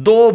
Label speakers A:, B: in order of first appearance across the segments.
A: 2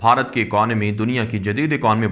A: بھارت کی اکانومی دنیا کی جدید اکانومی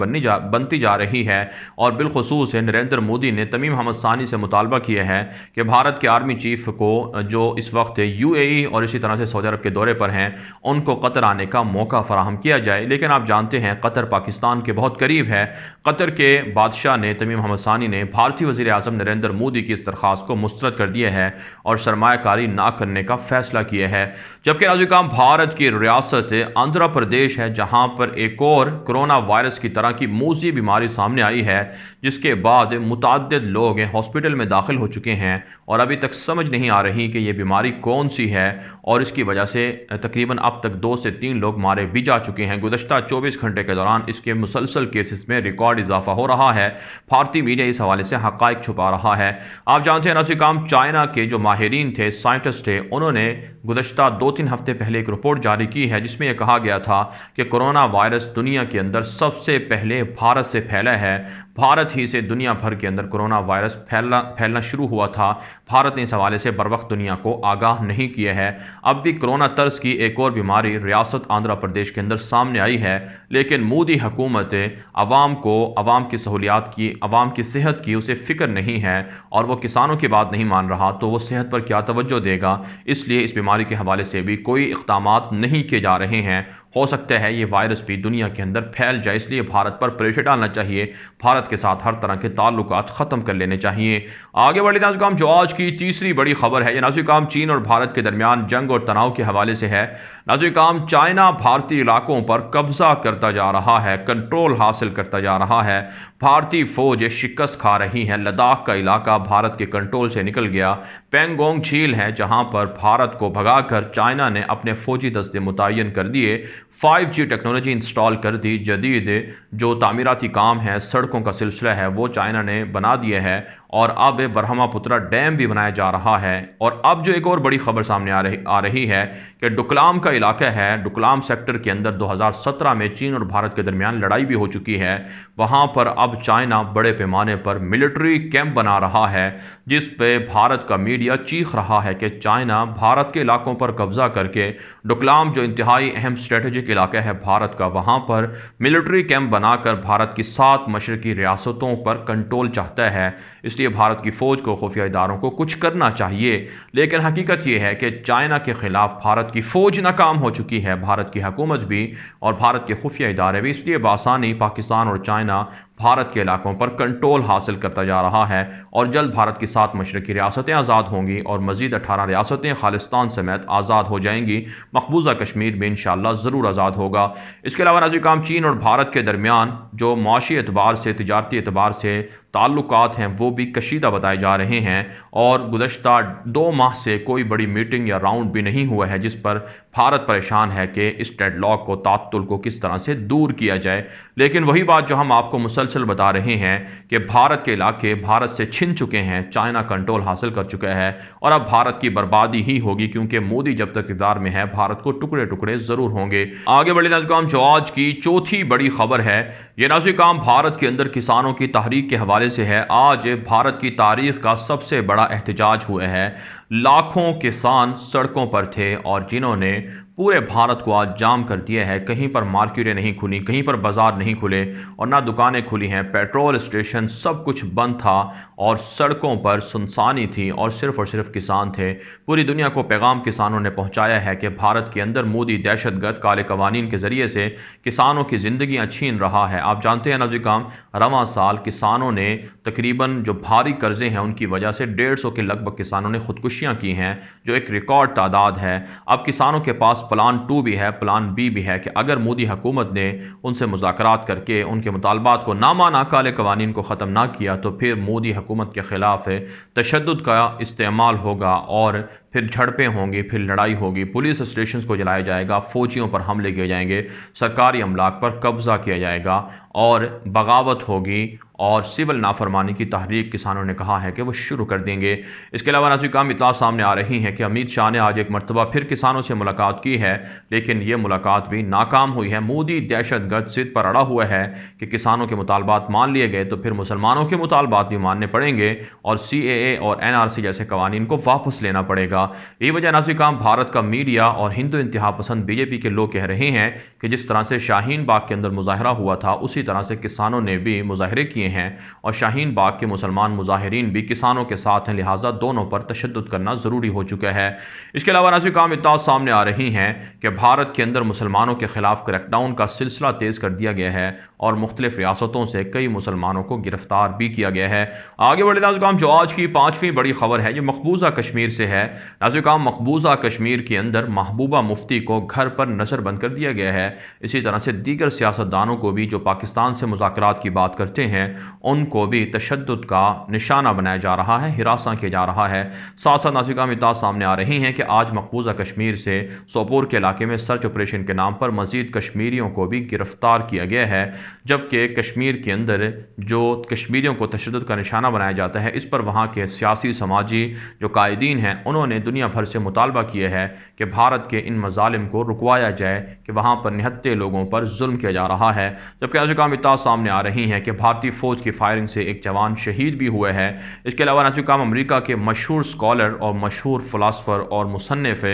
A: بنتی جا رہی ہے، اور بالخصوص نریندر مودی نے تمیم حمد ثانی سے مطالبہ کیا ہے کہ بھارت کے آرمی چیف کو جو اس وقت UAE اور اسی طرح سے سعودی عرب کے دورے پر ہیں، ان کو قطر آنے کا موقع فراہم کیا جائے۔ لیکن آپ جانتے ہیں قطر پاکستان کے بہت قریب ہے۔ قطر کے بادشاہ نے تمیم حمد ثانی نے بھارتی وزیر اعظم نریندر مودی کی اس درخواست کو مسترد کر دیا ہے اور سرمایہ کاری نہ کرنے کا فیصلہ کیا ہے۔ جبکہ ناظرین بھارت کی ریاست آندھرا پردیش ہے، جہاں پر ایک اور کرونا وائرس کی طرح کی موذی بیماری سامنے آئی ہے، جس کے بعد متعدد لوگ ہاسپٹل میں داخل ہو چکے ہیں اور ابھی تک سمجھ نہیں آ رہی کہ یہ بیماری کون سی ہے، اور اس کی وجہ سے تقریباً اب تک 2 سے 3 لوگ مارے بھی جا چکے ہیں۔ گزشتہ 24 گھنٹے کے دوران اس کے مسلسل کیسز میں ریکارڈ اضافہ ہو رہا ہے۔ بھارتی میڈیا اس حوالے سے حقائق چھپا رہا ہے۔ آپ جانتے ہیں ناظرین چائنا کے جو ماہرین تھے، سائنٹسٹ تھے، انہوں نے گزشتہ 2-3 ہفتے پہلے ایک رپورٹ جاری کی ہے جس میں یہ کہا گیا تھا کہ کرونا وائرس دنیا کے اندر سب سے پہلے بھارت سے پھیلا ہے۔ بھارت ہی سے دنیا بھر کے اندر کرونا وائرس پھیلنا شروع ہوا تھا۔ بھارت نے اس حوالے سے بر وقت دنیا کو آگاہ نہیں کیا ہے۔ اب بھی کرونا طرز کی ایک اور بیماری ریاست آندھرا پردیش کے اندر سامنے آئی ہے، لیکن مودی حکومت عوام کی سہولیات کی، عوام کی صحت کی اسے فکر نہیں ہے، اور وہ کسانوں کی بات نہیں مان رہا تو وہ صحت پر کیا توجہ دے گا؟ اس لیے اس بیماری کے حوالے سے بھی کوئی اقدامات نہیں کیے جا رہے ہیں۔ ہو سکتا ہے یہ وائرس بھی دنیا کے اندر پھیل جائے، اس لیے بھارت پر پریشر ڈالنا چاہیے، بھارت کے ساتھ ہر طرح کے تعلقات ختم کر لینے چاہیے۔ آگے بڑھے ناظرین، جو آج کی تیسری بڑی خبر ہے، یہ ناظرین چین اور بھارت کے درمیان جنگ اور تناؤ کے حوالے سے ہے۔ ناظرین چائنا بھارتی علاقوں پر قبضہ کرتا جا رہا ہے، کنٹرول حاصل کرتا جا رہا ہے۔ بھارتی فوج شکست کھا رہی ہے، لداخ کا علاقہ بھارت کے کنٹرول سے نکل گیا۔ پینگونگ جھیل ہے جہاں پر بھارت کو بھگا کر چائنا نے اپنے فوجی دستے متعین کر دیے، 5G ٹیکنالوجی انسٹال کر دی، جدید جو تعمیراتی کام ہے، سڑکوں کا سلسلہ ہے، وہ چائنا نے بنا دیا ہے، اور اب برہما پترا ڈیم بھی بنایا جا رہا ہے۔ اور اب جو ایک اور بڑی خبر سامنے آ رہی ہے کہ ڈوکلام کا علاقہ ہے، ڈوکلام سیکٹر کے اندر 2017 میں چین اور بھارت کے درمیان لڑائی بھی ہو چکی ہے۔ وہاں پر اب چائنا بڑے پیمانے پر ملٹری کیمپ بنا رہا ہے، جس پہ بھارت کا میڈیا چیخ رہا ہے کہ چائنا بھارت کے علاقوں پر قبضہ کر کے ڈوکلام جو انتہائی اہم اسٹریٹجک علاقہ ہے بھارت کا، وہاں پر ملٹری کیمپ بنا کر بھارت کی 7 مشرقی ریاستوں پر کنٹرول چاہتا ہے۔ اس لیے بھارت کی فوج کو، خفیہ اداروں کو کچھ کرنا چاہیے، لیکن حقیقت یہ ہے کہ چائنا کے خلاف بھارت کی فوج ناکام ہو چکی ہے، بھارت کی حکومت بھی اور بھارت کے خفیہ ادارے بھی۔ اس لیے بآسانی پاکستان اور چائنا بھارت کے علاقوں پر کنٹرول حاصل کرتا جا رہا ہے، اور جلد بھارت کی 7 مشرقی ریاستیں آزاد ہوں گی اور مزید 18 ریاستیں خالصتان سمیت آزاد ہو جائیں گی۔ مقبوضہ کشمیر بھی انشاءاللہ ضرور آزاد ہوگا۔ اس کے علاوہ ناظرین چین اور بھارت کے درمیان جو معاشی اعتبار سے، تجارتی اعتبار سے تعلقات ہیں، وہ بھی کشیدہ بتائے جا رہے ہیں، اور گزشتہ 2 ماہ سے کوئی بڑی میٹنگ یا راؤنڈ بھی نہیں ہوا ہے جس پر بھارت پریشان ہے کہ اس ڈیڈ لاک کو، تعطل کو کس طرح سے دور کیا جائے۔ لیکن وہی بات جو ہم آپ کو مسلسل بتا رہے ہیں کہ بھارت کے علاقے بھارت سے چھن چکے ہیں، چائنا کنٹرول حاصل کر چکا ہے، اور اب بھارت کی بربادی ہی ہوگی، کیونکہ مودی جب تک اقتدار میں ہے بھارت کو ٹکڑے ٹکڑے ضرور ہوں گے۔ آگے بڑھے ناظرین، جو آج کی چوتھی بڑی خبر ہے، یہ ناظرین بھارت کے اندر کسانوں کی تحریک کے حوالے سے ہے۔ آج بھارت کی تاریخ کا سب سے بڑا احتجاج ہوا ہے۔ لاکھوں کسان سڑکوں پر تھے، اور جنہوں نے پورے بھارت کو آج جام کر دیا ہے۔ کہیں پر مارکیٹیں نہیں کھلی، کہیں پر بازار نہیں کھلے، اور نہ دکانیں کھلی ہیں، پیٹرول اسٹیشن سب کچھ بند تھا، اور سڑکوں پر سنسانی تھی، اور صرف کسان تھے۔ پوری دنیا کو پیغام کسانوں نے پہنچایا ہے کہ بھارت کے اندر مودی دہشت گرد کالے قوانین کے ذریعے سے کسانوں کی زندگیاں چھین رہا ہے۔ آپ جانتے ہیں ناظرین رواں سال کسانوں نے تقریباً جو بھاری قرضے ہیں ان کی وجہ سے 150 کے لگ بھگ کسانوں نے خودکشیاں کی ہیں، جو ایک ریکارڈ تعداد ہے۔ اب کسانوں کے پاس پلان 2 بھی ہے، پلان بی بھی ہے، کہ اگر مودی حکومت نے ان سے مذاکرات کر کے ان کے مطالبات کو نہ مانا، کالے قوانین کو ختم نہ کیا، تو پھر مودی حکومت کے خلاف تشدد کا استعمال ہوگا، اور پھر جھڑپیں ہوں گی، پھر لڑائی ہوگی، پولیس اسٹیشنز کو جلایا جائے گا، فوجیوں پر حملے کیے جائیں گے، سرکاری املاک پر قبضہ کیا جائے گا، اور بغاوت ہوگی، اور سول نافرمانی کی تحریک کسانوں نے کہا ہے کہ وہ شروع کر دیں گے۔ اس کے علاوہ ناظرین کرام اطلاع سامنے آ رہی ہیں کہ امت شاہ نے آج ایک مرتبہ پھر کسانوں سے ملاقات کی ہے، لیکن یہ ملاقات بھی ناکام ہوئی ہے۔ مودی دہشت گرد ضد پر اڑا ہوا ہے کہ کسانوں کے مطالبات مان لیے گئے تو پھر مسلمانوں کے مطالبات بھی ماننے پڑیں گے اور CAA اور NRC جیسے قوانین کو واپس لینا پڑے گا۔ یہی وجہ ناظرین کرام بھارت کا میڈیا اور ہندو انتہا پسند BJP کے لوگ کہہ رہے ہیں کہ جس طرح سے شاہین باغ کے اندر مظاہرہ ہوا تھا اسی طرح سے کسانوں نے بھی مظاہرے کیے ہیں اور شاہین باغ کے مسلمان مظاہرین بھی کسانوں کے ساتھ ہیں، لہٰذا دونوں پر تشدد کرنا ضروری ہو چکا ہے۔ اس کے علاوہ ناظرین کرام اطلاعات سامنے آ رہی ہیں کہ بھارت کے اندر مسلمانوں کے خلاف کریک ڈاؤن کا سلسلہ تیز کر دیا گیا ہے اور مختلف ریاستوں سے کئی مسلمانوں کو گرفتار بھی کیا گیا ہے۔ آگے بڑھے ناظرین کرام جو آج کی پانچویں بڑی خبر ہے یہ مقبوضہ کشمیر سے ہے۔ ناظرین کرام مقبوضہ کشمیر کے اندر محبوبہ مفتی کو گھر پر نظر بند کر دیا گیا ہے، اسی طرح سے دیگر سیاستدانوں کو بھی جو پاکستان سے مذاکرات کی بات کرتے ہیں ان کو بھی تشدد کا نشانہ بنایا جا رہا ہے، ہراساں کیا جا رہا ہے۔ ساتھ ساتھ ناظرین کرام اطلاعات سامنے آ رہی ہیں کہ آج مقبوضہ کشمیر سے سوپور کے علاقے میں سرچ آپریشن کے نام پر مزید کشمیریوں کو بھی گرفتار کیا گیا ہے، جبکہ کشمیر کے اندر جو کشمیریوں کو تشدد کا نشانہ بنایا جاتا ہے اس پر وہاں کے سیاسی سماجی جو قائدین ہیں انہوں نے دنیا بھر سے مطالبہ کیا ہے کہ بھارت کے ان مظالم کو رکوایا جائے کہ وہاں پر نہتے لوگوں پر ظلم کیا جا رہا ہے۔ جبکہ ناظرین کرام اطلاعات سامنے آ رہی ہیں کہ بھارتی فوج کی فائرنگ سے ایک جوان شہید بھی ہوئے ہے۔ اس کے علاوہ ناظرین کرام امریکہ کے مشہور اسکالر اور مشہور فلاسفر اور مصنف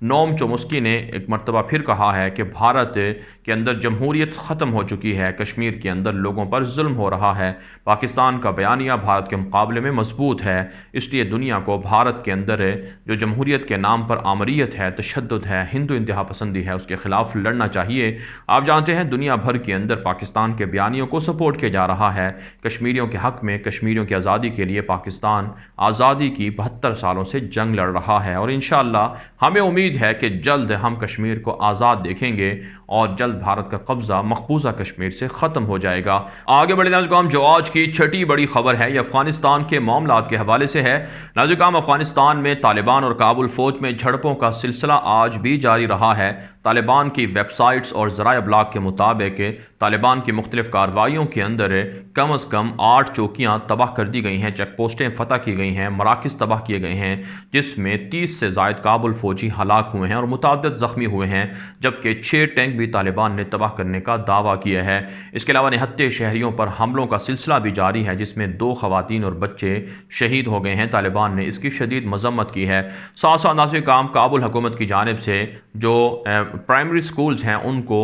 A: نوم چومسکی نے ایک مرتبہ پھر کہا ہے کہ بھارت کے اندر جمہوریت ختم ہو چکی ہے، کشمیر کے اندر لوگوں پر ظلم ہو رہا ہے، پاکستان کا بیانیہ بھارت کے مقابلے میں مضبوط ہے، اس لیے دنیا کو بھارت کے اندر جو جمہوریت کے نام پر آمریت ہے، تشدد ہے، ہندو انتہا پسندی ہے، اس کے خلاف لڑنا چاہیے۔ آپ جانتے ہیں دنیا بھر کے اندر پاکستان کے بیانیوں کو سپورٹ کیا جا رہا ہے، کشمیریوں کے حق میں، کشمیریوں کی آزادی کے لیے پاکستان آزادی کی 72 سالوں سے جنگ لڑ رہا ہے اور انشاءاللہ ہمیں امید ہے کہ جلد ہم کشمیر کو آزاد دیکھیں گے اور جلد بھارت کا قبضہ مقبوضہ کشمیر سے ختم ہو جائے گا۔ آگے بڑھے ناظرین کرام جو آج کی چھٹی بڑی خبر ہے یہ افغانستان کے معاملات کے حوالے سے ہے۔ ناظرین کرام افغانستان میں طالبان اور کابل فوج میں جھڑپوں کا سلسلہ آج بھی جاری رہا ہے۔ طالبان کی ویب سائٹس اور ذرائع ابلاغ کے مطابق طالبان کی مختلف کارروائیوں کے اندر کم از کم 8 چوکیاں تباہ کر دی گئی ہیں، چیک پوسٹیں فتح کی گئی ہیں، مراکز تباہ کیے گئے ہیں جس میں 30 سے زائد کابل فوجی ہلاک ہوئے ہیں اور متعدد زخمی ہوئے ہیں، جبکہ 6 ٹینک بھی طالبان نے تباہ کرنے کا دعویٰ کیا ہے۔ اس کے علاوہ نہتے شہریوں پر حملوں کا سلسلہ بھی جاری ہے جس میں 2 خواتین اور بچے شہید ہو گئے ہیں، طالبان نے اس کی شدید مذمت کی ہے۔ ساتھ ساتھ ناظرین کرام کابل حکومت کی جانب سے جو پرائمری سکولز ہیں ان کو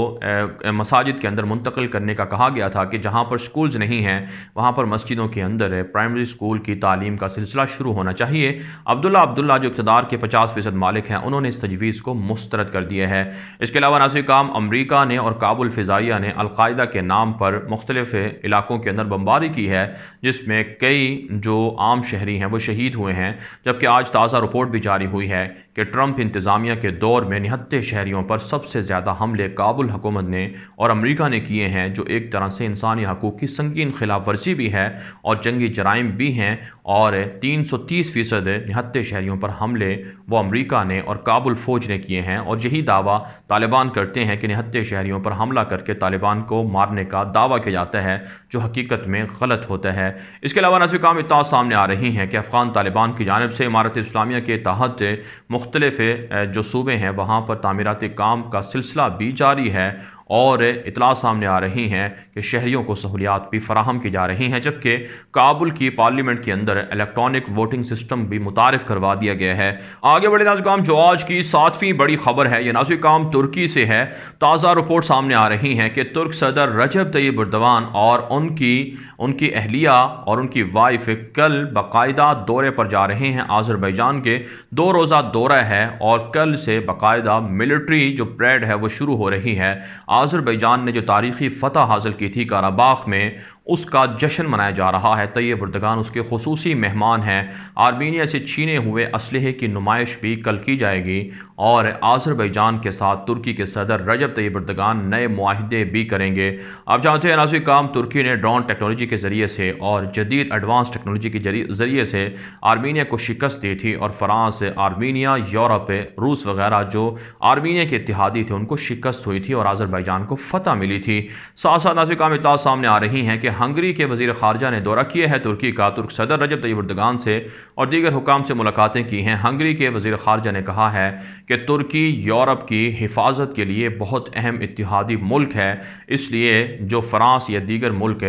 A: مساجد کے اندر منتقل کرنے کا کہا گیا تھا کہ جہاں پر سکولز نہیں ہیں وہاں پر مسجدوں کے اندر پرائمری سکول کی تعلیم کا سلسلہ شروع ہونا چاہیے۔ عبداللہ جو اقتدار کے 50% مالک ہیں انہوں نے اس تجویز کو مسترد کر دیا ہے۔ اس کے علاوہ ناظرین کرام امریکہ نے اور کابل فضائیہ نے القاعدہ کے نام پر مختلف علاقوں کے اندر بمباری کی ہے جس میں کئی جو عام شہری ہیں وہ شہید ہوئے ہیں، جبکہ آج تازہ رپورٹ بھی جاری ہوئی ہے کہ ٹرمپ انتظامیہ کے دور میں نہتے شہریوں پر سب سے زیادہ حملے کابل حکومت نے اور امریکہ نے کیے ہیں، جو ایک طرح سے انسانی حقوق کی سنگین خلاف ورزی بھی ہے اور جنگی جرائم بھی ہیں، اور 330% نہتے شہریوں پر حملے وہ امریکہ نے اور کابل فوج نے کیے ہیں، اور یہی دعویٰ طالبان کرتے ہیں کہ نہتے شہریوں پر حملہ کر کے طالبان کو مارنے کا دعویٰ کیا جاتا ہے جو حقیقت میں غلط ہوتا ہے۔ اس کے علاوہ ناظرین کرام اطلاعات سامنے آ رہی ہیں کہ افغان طالبان کی جانب سے امارت اسلامیہ کے تحت مختلف جو صوبے ہیں وہاں پر تعمیراتی کام کا سلسلہ بھی جاری ہے اور اطلاع سامنے آ رہی ہیں کہ شہریوں کو سہولیات بھی فراہم کی جا رہی ہیں، جبکہ کابل کی پارلیمنٹ کے اندر الیکٹرانک ووٹنگ سسٹم بھی متعارف کروا دیا گیا ہے۔ آگے بڑھے ناظرین کرام جو آج کی 7ویں بڑی خبر ہے یہ ناظرین کرام ترکی سے ہے۔ تازہ رپورٹ سامنے آ رہی ہیں کہ ترک صدر رجب طیب اردوان اور ان کی اہلیہ اور ان کی وائف کل باقاعدہ دورے پر جا رہے ہیں آذربائیجان کے۔ 2 روزہ دورہ ہے اور کل سے باقاعدہ ملٹری جو پریڈ ہے وہ شروع ہو رہی ہے۔ آذربائیجان نے جو تاریخی فتح حاصل کی تھی قراباخ میں اس کا جشن منایا جا رہا ہے۔ طیب اردوغان اس کے خصوصی مہمان ہیں۔ آرمینیا سے چھینے ہوئے اسلحے کی نمائش بھی کل کی جائے گی اور آذربائیجان کے ساتھ ترکی کے صدر رجب طیب اردوغان نئے معاہدے بھی کریں گے۔ آپ جانتے ہیں ناظرین کرام ترکی نے ڈرون ٹیکنالوجی کے ذریعے سے اور جدید ایڈوانس ٹیکنالوجی کے ذریعے سے آرمینیا کو شکست دی تھی، اور فرانس، آرمینیا، یورپ، روس وغیرہ جو آرمینیا کے اتحادی تھے ان کو شکست ہوئی تھی اور آذربائیجان کو فتح ملی تھی۔ ساتھ ساتھ ناظرین کرام اطلاعات سامنے آ رہی ہیں کہ ہنگری کے وزیر خارجہ نے دورہ کیا ہے ترکی کا۔ ترک صدر رجب طیب اردگان سے اور دیگر حکام سے ملاقاتیں کی ہیں۔ ہنگری کے وزیر خارجہ نے کہا ہے کہ ترکی یورپ کی حفاظت کے لیے بہت اہم اتحادی ملک ہے، اس لیے جو فرانس یا دیگر ملک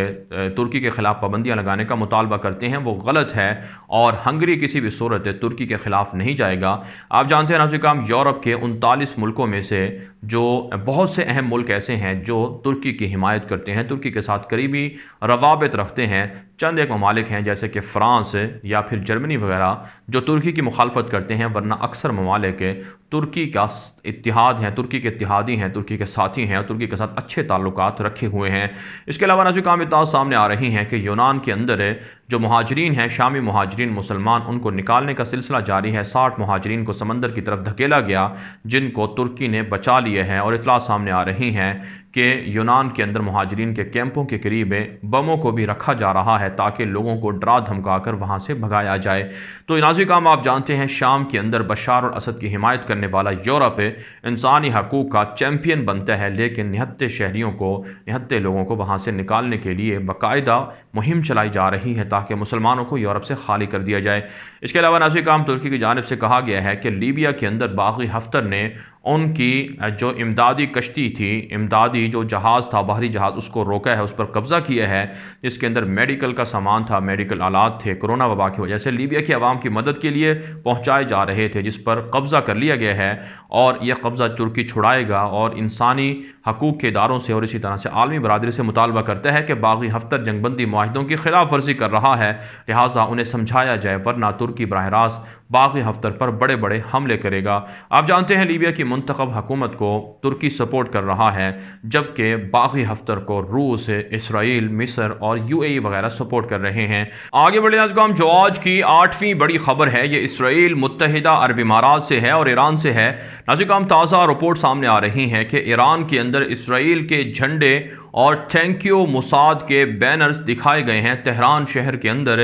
A: ترکی کے خلاف پابندیاں لگانے کا مطالبہ کرتے ہیں وہ غلط ہے، اور ہنگری کسی بھی صورت ترکی کے خلاف نہیں جائے گا۔ آپ جانتے ہیں ناظرین کرام، یورپ کے 39 ملکوں میں سے جو بہت سے اہم ملک ایسے ہیں جو ترکی کی حمایت کرتے ہیں، ترکی کے ساتھ قریبی روابط رکھتے ہیں۔ چند ایک ممالک ہیں جیسے کہ فرانس یا پھر جرمنی وغیرہ جو ترکی کی مخالفت کرتے ہیں، ورنہ اکثر ممالک ترکی کا اتحاد ہیں، ترکی کے اتحادی ہیں، ترکی کے ساتھی ہیں اور ترکی کے ساتھ اچھے تعلقات رکھے ہوئے ہیں۔ اس کے علاوہ ناظرین کرام اطلاعات سامنے آ رہی ہیں کہ یونان کے اندر جو مہاجرین ہیں، شامی مہاجرین مسلمان، ان کو نکالنے کا سلسلہ جاری ہے۔ 60 مہاجرین کو سمندر کی طرف دھکیلا گیا جن کو ترکی نے بچا لیے ہیں، اور اطلاعات سامنے آ رہی ہیں کہ یونان کے اندر مہاجرین کے کیمپوں کے قریب بموں کو بھی رکھا جا رہا ہے تاکہ لوگوں کو ڈرا دھمکا کر وہاں سے بھگایا جائے۔ تو ناظرین کرام آپ جانتے ہیں شام کے اندر بشار الاسد کی حمایت کرنے والا یورپ انسانی حقوق کا چیمپئن بنتا ہے، لیکن نہتے شہریوں کو، نہتے لوگوں کو وہاں سے نکالنے کے لیے باقاعدہ مہم چلائی جا رہی ہے تاکہ مسلمانوں کو یورپ سے خالی کر دیا جائے۔ اس کے علاوہ ناظرین کرام ترکی کی جانب سے کہا گیا ہے کہ لیبیا کے اندر باغی حفتر نے ان کی جو امدادی کشتی تھی، امدادی جو جہاز تھا، باہری جہاز، اس کو روکا ہے، اس پر قبضہ کیا ہے، جس کے اندر میڈیکل کا سامان تھا، میڈیکل آلات تھے، کرونا وبا کی وجہ سے لیبیا کے عوام کی مدد کے لیے پہنچائے جا رہے تھے، جس پر قبضہ کر لیا گیا ہے، اور یہ قبضہ ترکی چھڑائے گا اور انسانی حقوق کے اداروں سے اور اسی طرح سے عالمی برادری سے مطالبہ کرتا ہے کہ باغی حفتر جنگ بندی معاہدوں کی خلاف ورزی کر رہا ہے، لہٰذا انہیں سمجھایا جائے، ورنہ ترکی براہ راست باغی حفتر پر بڑے بڑے حملے کرے گا۔ آپ جانتے ہیں لیبیا کی منتخب حکومت کو ترکی سپورٹ کر رہا ہے، جبکہ باغی حفتر کو روس، اسرائیل، مصر اور UAE وغیرہ سپورٹ کر رہے ہیں۔ آگے بڑھے ناظرین، جو آج کی 8ویں بڑی خبر ہے یہ اسرائیل، متحدہ عرب امارات سے ہے اور ایران سے ہے۔ ناظرین تازہ رپورٹ سامنے آ رہی ہیں کہ ایران کے اندر اسرائیل کے جھنڈے اور تھینک یو موساد کے بینرز دکھائے گئے ہیں تہران شہر کے اندر۔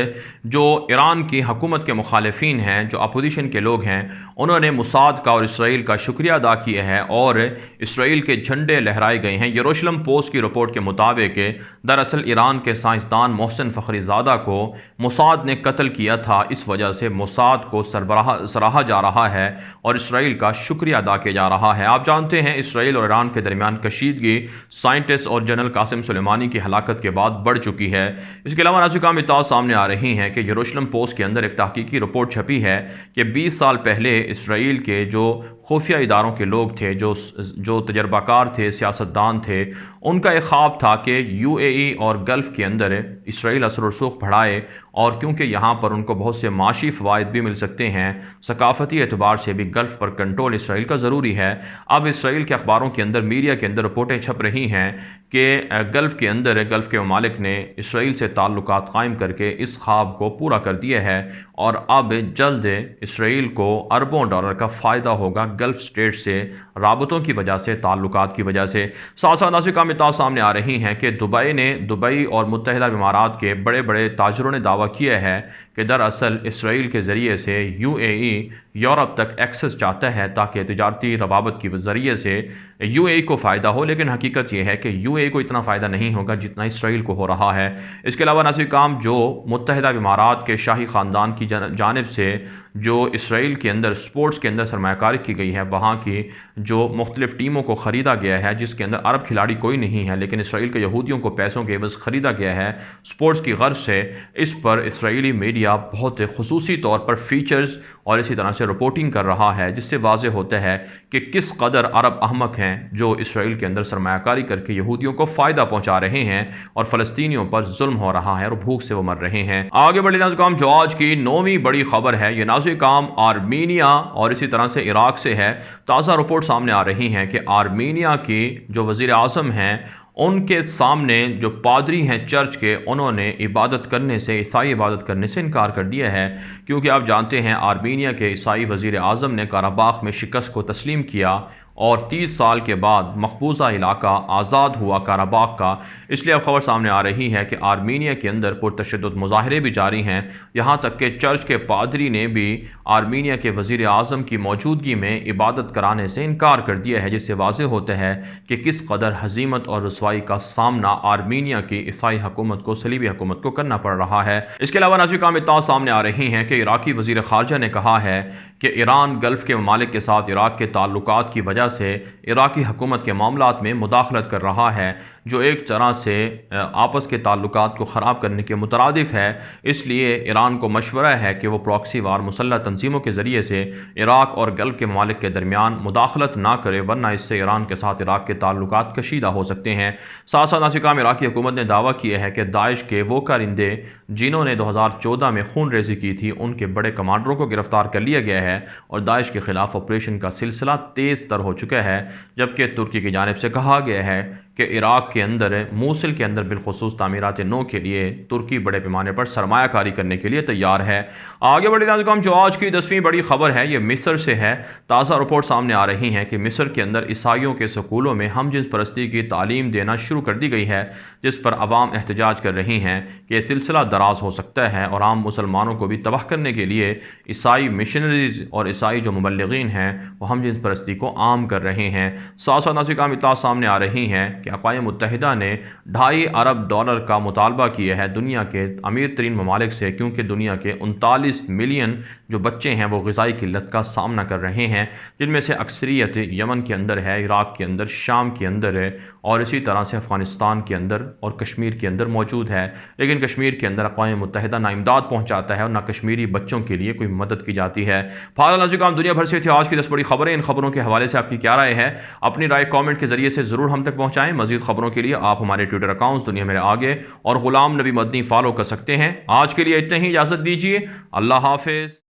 A: جو ایران کی حکومت کے مخالفین ہیں، جو اپوزیشن کے لوگ ہیں، انہوں نے موساد کا اور اسرائیل کا شکریہ ادا کیا ہے اور اسرائیل کے جھنڈے لہرائے گئے ہیں۔ یروشلم پوسٹ کی رپورٹ کے مطابق دراصل ایران کے سائنسدان محسن فخری زادہ کو موساد نے قتل کیا تھا، اس وجہ سے موساد کو سراہا جا رہا ہے اور اسرائیل کا شکریہ ادا کیا جا رہا ہے۔ آپ جانتے ہیں اسرائیل اور ایران کے درمیان کشیدگی سائنٹسٹ اور جنرل قاسم سلیمانی کی ہلاکت کے بعد بڑھ چکی ہے۔ اس کے علاوہ ناظرین کرام اطلاعات سامنے آ رہی ہیں کہ یروشلم پوسٹ کے اندر ایک تحقیقی رپورٹ چھپی ہے کہ 20 سال پہلے اسرائیل کے جو خفیہ اداروں کے لوگ تھے، جو تجربہ کار تھے، سیاستدان تھے، ان کا ایک خواب تھا کہ UAE اور گلف کے اندر اسرائیل اثر و رسوخ بڑھائے، اور کیونکہ یہاں پر ان کو بہت سے معاشی فوائد بھی مل سکتے ہیں، ثقافتی اعتبار سے بھی گلف پر کنٹرول اسرائیل کا ضروری ہے۔ اب اسرائیل کے اخباروں کے اندر، میڈیا کے اندر رپورٹیں چھپ رہی ہیں کہ گلف کے اندر گلف کے ممالک نے اسرائیل سے تعلقات قائم کر کے اس خواب کو پورا کر دیا ہے، اور اب جلد اسرائیل کو اربوں ڈالر کا فائدہ ہوگا گلف سٹیٹ سے، رابطوں کی وجہ سے، تعلقات کی وجہ سے۔ ساتھ ساتھ ناظرین کرام اطلاعات سامنے آ رہی ہیں کہ دبئی اور متحدہ امارات کے بڑے بڑے تاجروں نے دعویٰ کیا ہے کہ دراصل اسرائیل کے ذریعے سے UAE یورپ تک ایکسس چاہتا ہے تاکہ تجارتی روابط کی ذریعے سے UAE کو فائدہ ہو، لیکن حقیقت یہ ہے کہ UAE کو اتنا فائدہ نہیں ہوگا جتنا اسرائیل کو ہو رہا ہے۔ اس کے علاوہ ناظرین کرام جو متحدہ امارات کے شاہی خاندان کی جانب سے جو اسرائیل کے اندر سپورٹس کے اندر سرمایہ کاری کی گئی ہے، وہاں کی جو مختلف ٹیموں کو خریدا گیا ہے، جس کے اندر عرب کھلاڑی کوئی نہیں ہے لیکن اسرائیل کے یہودیوں کو پیسوں کے عوض خریدا گیا ہے سپورٹس کی غرض سے، اس پر اسرائیلی میڈیا بہت خصوصی طور پر فیچرز اور اسی طرح سے رپورٹنگ کر رہا ہے، جس سے واضح ہوتا ہے کہ کس قدر عرب احمق ہیں جو اسرائیل کے اندر سرمایہ کاری کر کے یہودیوں کو فائدہ پہنچا رہے ہیں اور فلسطینیوں پر ظلم ہو رہا ہے اور بھوک سے وہ مر رہے ہیں۔ آگے بڑھے ناظرین کرام، جو آج کی 9ویں بڑی خبر ہے یہ ناظرین کرام آرمینیا اور اسی طرح سے عراق سے ہے۔ تازہ رپورٹ سامنے آ رہی ہیں کہ آرمینیا کی جو وزیر اعظم ہیں، ان کے سامنے جو پادری ہیں چرچ کے، انہوں نے عبادت کرنے سے، عیسائی عبادت کرنے سے انکار کر دیا ہے، کیونکہ آپ جانتے ہیں آرمینیا کے عیسائی وزیر اعظم نے قرہ باغ میں شکست کو تسلیم کیا اور 30 سال کے بعد مقبوضہ علاقہ آزاد ہوا کاراباخ کا۔ اس لیے اب خبر سامنے آ رہی ہے کہ آرمینیا کے اندر پرتشدد مظاہرے بھی جاری ہیں، یہاں تک کہ چرچ کے پادری نے بھی آرمینیا کے وزیر اعظم کی موجودگی میں عبادت کرانے سے انکار کر دیا ہے، جس سے واضح ہوتا ہے کہ کس قدر ہزیمت اور رسوائی کا سامنا آرمینیا کی عیسائی حکومت کو، صلیبی حکومت کو کرنا پڑ رہا ہے۔ اس کے علاوہ نازل کام اطلاعات سامنے آ رہی ہیں کہ عراقی وزیر خارجہ نے کہا ہے کہ ایران گلف کے ممالک کے ساتھ عراق کے تعلقات کی وجہ سے عراقی حکومت کے معاملات میں مداخلت کر رہا ہے، جو ایک طرح سے آپس کے تعلقات کو خراب کرنے کے مترادف ہے۔ اس لیے ایران کو مشورہ ہے کہ وہ پراکسی وار مسلح تنظیموں کے ذریعے سے عراق اور گلف کے ممالک کے درمیان مداخلت نہ کرے، ورنہ اس سے ایران کے ساتھ عراق کے تعلقات کشیدہ ہو سکتے ہیں۔ ساتھ ساتھ نازل کام عراقی حکومت نے دعویٰ کیا ہے کہ داعش کے وہ کارندے جنہوں نے 2014 میں خون ریزی کی تھی، ان کے بڑے کمانڈروں کو گرفتار کر لیا گیا ہے اور داعش کے خلاف آپریشن کا سلسلہ تیز تر ہو چکا ہے، جبکہ ترکی کی جانب سے کہا گیا ہے کہ عراق کے اندر، موصل کے اندر بالخصوص تعمیرات نو کے لیے ترکی بڑے پیمانے پر سرمایہ کاری کرنے کے لیے تیار ہے۔ آگے بڑی نازل کام جو آج کی 10ویں بڑی خبر ہے، یہ مصر سے ہے۔ تازہ رپورٹ سامنے آ رہی ہیں کہ مصر کے اندر عیسائیوں کے سکولوں میں ہم جنس پرستی کی تعلیم دینا شروع کر دی گئی ہے، جس پر عوام احتجاج کر رہی ہیں کہ یہ سلسلہ دراز ہو سکتا ہے اور عام مسلمانوں کو بھی تباہ کرنے کے لیے عیسائی مشنریز اور عیسائی جو مبلغین ہیں وہ ہم جنس پرستی کو عام کر رہے ہیں۔ ساتھ ساتھ نازل کام اطلاعات سامنے آ رہی ہیں کہ اقوام متحدہ نے $2.5 ارب کا مطالبہ کیا ہے دنیا کے امیر ترین ممالک سے، کیونکہ دنیا کے 39 ملین جو بچے ہیں وہ غذائی قلت کا سامنا کر رہے ہیں، جن میں سے اکثریت یمن کے اندر ہے، عراق کے اندر، شام کے اندر ہے اور اسی طرح سے افغانستان کے اندر اور کشمیر کے اندر موجود ہے۔ لیکن کشمیر کے اندر اقوام متحدہ نہ امداد پہنچاتا ہے اور نہ کشمیری بچوں کے لیے کوئی مدد کی جاتی ہے۔ فارغ نازل کام دنیا بھر سے تھی آج کی 10 بڑی خبریں۔ ان خبروں کے حوالے سے آپ کی کیا رائے ہے؟ اپنی رائے کامنٹ کے ذریعے سے ضرور ہم تک پہنچائیں۔ مزید خبروں کے لیے آپ ہمارے ٹویٹر اکاؤنٹس دنیا میرے آگے اور غلام نبی مدنی فالو کر سکتے ہیں۔ آج کے لیے اتنا ہی، اجازت دیجیے، اللہ حافظ۔